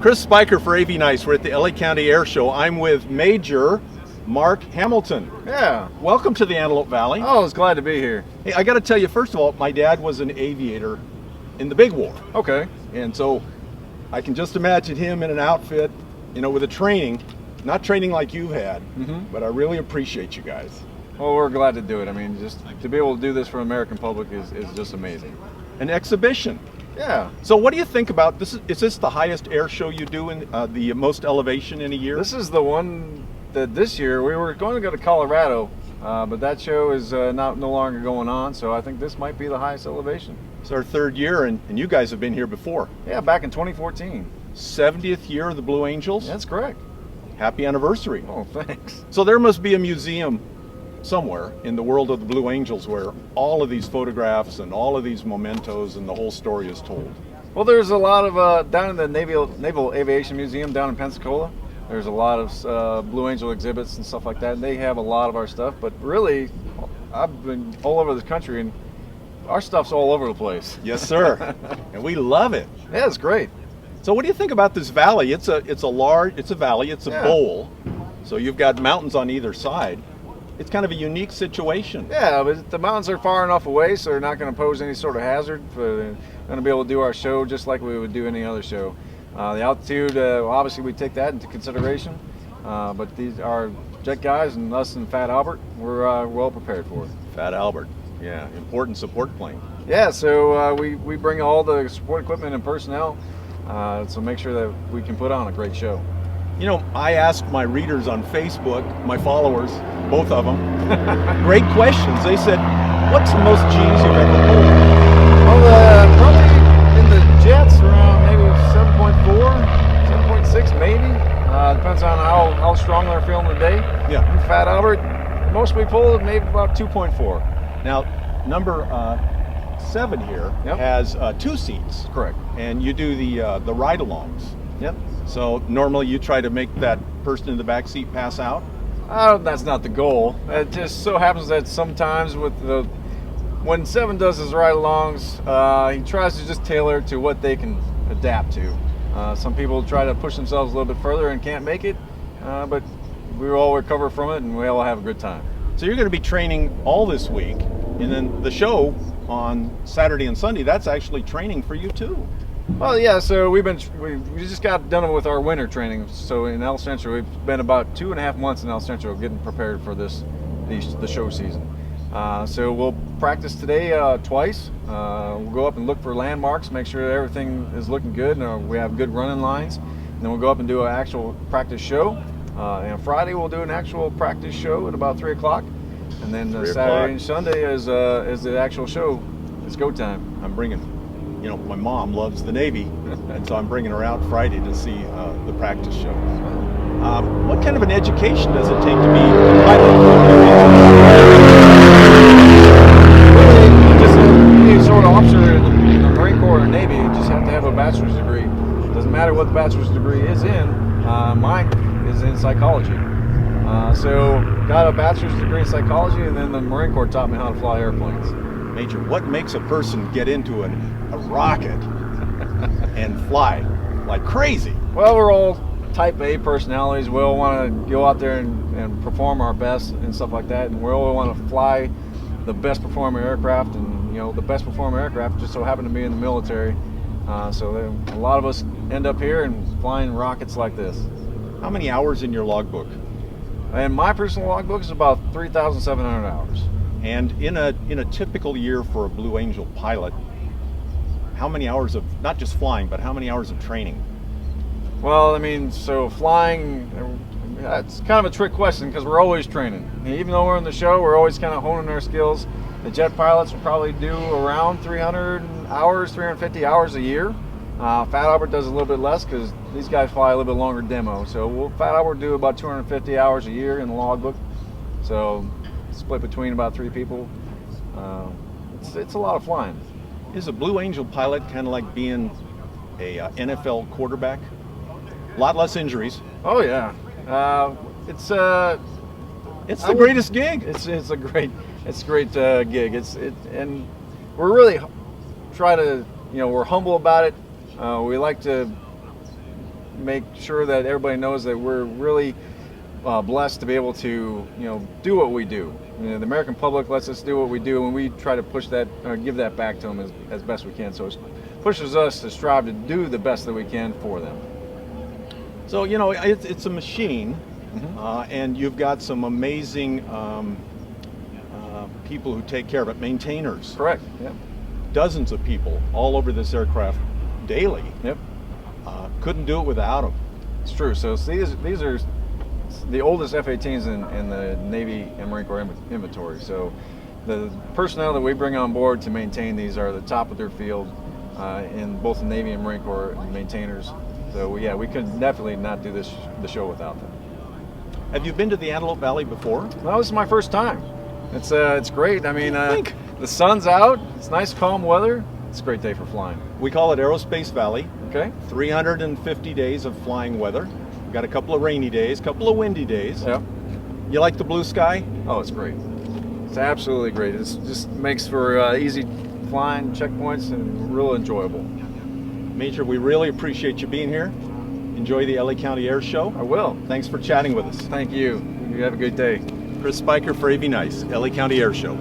Chris Spiker for AV Nice. We're at the LA County Airshow. I'm with Major Mark Hamilton. Yeah. Welcome to the Antelope Valley. Oh, I was glad to be here. Hey, I got to tell you, first of all, my dad was an aviator in the big war. Okay. And so I can just imagine him in an outfit, with a training, not training like you've had, but I really appreciate you guys. Well, we're glad to do it. I mean, just to be able to do this for the American public is just amazing. An exhibition. Yeah. So what do you think about this? Is this the highest air show you do in the most elevation in a year? This is the one that this year we were going to go to Colorado, but that show is no longer going on. So I think this might be the highest elevation. It's our third year, and you guys have been here before. Yeah, back in 2014. 70th year of the Blue Angels? That's correct. Happy anniversary. Oh, thanks. So there must be a museum somewhere in the world of the Blue Angels where all of these photographs and all of these mementos and the whole story is told. Well, there's a lot of, down in the Naval Aviation Museum down in Pensacola, there's a lot of Blue Angel exhibits and stuff like that, and they have a lot of our stuff, but really, I've been all over the country, and our stuff's all over the place. Yes, sir. And we love it. Yeah, it's great. So what do you think about this valley? It's a valley, it's a bowl, so you've got mountains on either side. It's kind of a unique situation. Yeah, but the mountains are far enough away, so they're not going to pose any sort of hazard. We're going to be able to do our show just like we would do any other show. The altitude, obviously we take that into consideration, but these are jet guys and us and Fat Albert, we're well prepared for it. Fat Albert, yeah, important support plane. Yeah, so we bring all the support equipment and personnel, so make sure that we can put on a great show. I asked my readers on Facebook, my followers, both of them, great questions. They said, what's the most G's you've ever pulled? Well, probably in the jets around maybe 7.4, 7.6 maybe. Depends on how strong they're feeling the day. Yeah. In Fat Albert, most we pull maybe about 2.4. Now, number 7 here has 2 seats. Correct. And you do the ride-alongs. Yep. So normally you try to make that person in the back seat pass out? That's not the goal. It just so happens that sometimes when 7 does his ride-alongs, he tries to just tailor to what they can adapt to. Some people try to push themselves a little bit further and can't make it, but we all recover from it and we all have a good time. So you're going to be training all this week, and then the show on Saturday and Sunday, that's actually training for you too. Well, yeah, so we just got done with our winter training. So in El Centro, we've been about 2.5 months in El Centro getting prepared for the show season. So we'll practice today twice. We'll go up and look for landmarks, make sure that everything is looking good, and we have good running lines. And then we'll go up and do an actual practice show. And Friday we'll do an actual practice show at about 3 o'clock. And then Saturday and Sunday is the actual show. It's go time. I'm bringing. My mom loves the Navy, and so I'm bringing her out Friday to see the practice shows. What kind of an education does it take to be a pilot? Just any sort of officer in the Marine Corps or Navy, you just have to have a bachelor's degree. It doesn't matter what the bachelor's degree is in. Mine is in psychology. So got a bachelor's degree in psychology, and then the Marine Corps taught me how to fly airplanes. Major, what makes a person get into a rocket and fly like crazy? Well, we're all type A personalities. We all want to go out there and perform our best and stuff like that, and we all want to fly the best performing aircraft, and the best performing aircraft just so happen to be in the military. So a lot of us end up here and flying rockets like this. How many hours in your logbook? And my personal logbook is about 3,700 hours. And in a typical year for a Blue Angel pilot, how many hours of, not just flying, but how many hours of training? Well, I mean, so flying, it's kind of a trick question because we're always training. Even though we're in the show, we're always kind of honing our skills. The jet pilots will probably do around 300 hours, 350 hours a year. Fat Albert does a little bit less because these guys fly a little bit longer demo. So Fat Albert do about 250 hours a year in the logbook. So split between about 3 people. It's a lot of flying. Is a Blue Angel pilot kind of like being a NFL quarterback? A lot less injuries. Oh yeah, it's the greatest gig. It's a great gig. And we're really try to we're humble about it. We like to make sure that everybody knows that we're really blessed to be able to, do what we do. The American public lets us do what we do, and we try to push that, give that back to them as best we can. So it pushes us to strive to do the best that we can for them. So it's a machine, and you've got some amazing people who take care of it, maintainers. Correct. Yep. Dozens of people all over this aircraft daily. Yep. Couldn't do it without them. It's true. So these are the oldest F-18s in the Navy and Marine Corps inventory. So the personnel that we bring on board to maintain these are the top of their field in both the Navy and Marine Corps maintainers. So we could definitely not do the show without them. Have you been to the Antelope Valley before? Well, this is my first time. It's great. I mean, the sun's out. It's nice, calm weather. It's a great day for flying. We call it Aerospace Valley. Okay. 350 days of flying weather. We've got a couple of rainy days, a couple of windy days. Yeah. You like the blue sky? Oh, it's great. It's absolutely great. It just makes for easy flying, checkpoints, and real enjoyable. Major, we really appreciate you being here. Enjoy the LA County Air Show. I will. Thanks for chatting with us. Thank you. You have a good day. Chris Spiker for AV Nice, LA County Air Show.